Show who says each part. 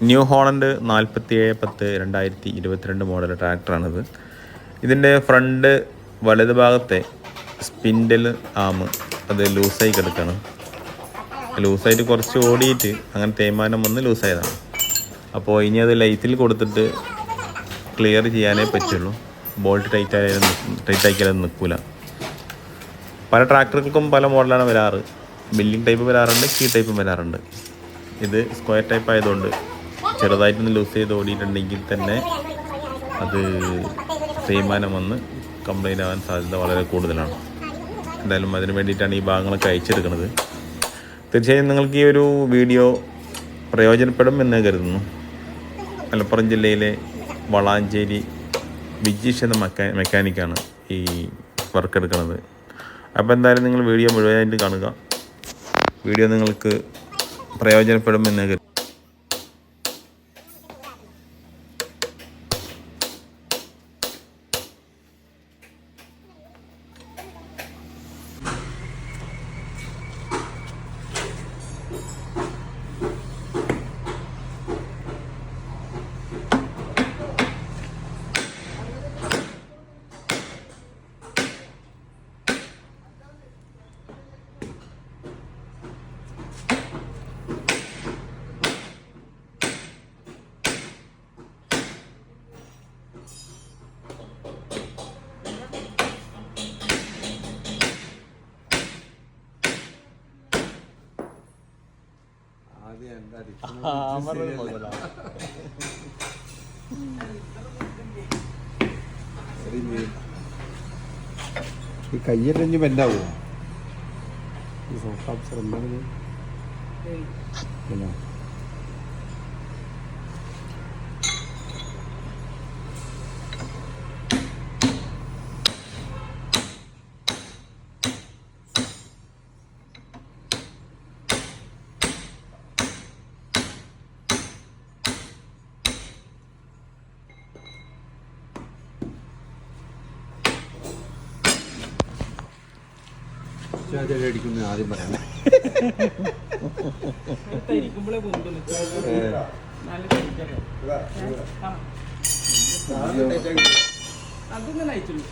Speaker 1: New Holland 4710 model ട്രാക്ടറാണിത്. ഇതിൻ്റെ front വലത് ഭാഗത്തെ സ്പിൻഡൽ ആം അത് ലൂസായി കിടക്കുകയാണ്. ലൂസായിട്ട് കുറച്ച് ഓടിയിട്ട് അങ്ങനെ തേയ്മാനം വന്ന് ലൂസായതാണ്. അപ്പോൾ ഇനി അത് ലൈറ്റിൽ കൊടുത്തിട്ട് ക്ലിയർ ചെയ്യാനേ പറ്റുള്ളൂ. ബോൾട്ട് ടൈറ്റാക്കിയാലും നിൽക്കില്ല. പല ട്രാക്ടറുകൾക്കും പല മോഡലാണ് വരാറ്. ബില്ലിംഗ് ടൈപ്പ് വരാറുണ്ട്, കീ ടൈപ്പും വരാറുണ്ട്. ഇത് സ്ക്വയർ ടൈപ്പ് ആയതുകൊണ്ട് ചെറുതായിട്ടൊന്ന് ലൂസ് ചെയ്ത് ഓടിയിട്ടുണ്ടെങ്കിൽ തന്നെ അത് തേയ്മാനം വന്ന് കംപ്ലൈൻ്റ് ആവാൻ സാധ്യത വളരെ കൂടുതലാണ്. എന്തായാലും അതിന് വേണ്ടിയിട്ടാണ് ഈ ഭാഗങ്ങളൊക്കെ അയച്ചെടുക്കുന്നത്. തീർച്ചയായും നിങ്ങൾക്ക് ഈ ഒരു വീഡിയോ പ്രയോജനപ്പെടും എന്ന് കരുതുന്നു. മലപ്പുറം ജില്ലയിലെ വളാഞ്ചേരി വിജീഷ് എന്ന മെക്കാനിക്കാണ് ഈ വർക്ക് എടുക്കുന്നത്. അപ്പോൾ എന്തായാലും നിങ്ങൾ വീഡിയോ മുഴുവനായിട്ട് കാണുക. വീഡിയോ നിങ്ങൾക്ക് പ്രയോജനപ്പെടും എന്ന് കരുതുന്നു.
Speaker 2: ഈ കയ്യെല്ലാം ബെൻഡാവോ? ഈ സോഫ്റ്റ് എന്തെങ്കിലും അടിക്കുന്ന ആദ്യം പറയാം.
Speaker 3: അതൊന്നും അയച്ചുള്ളൂ.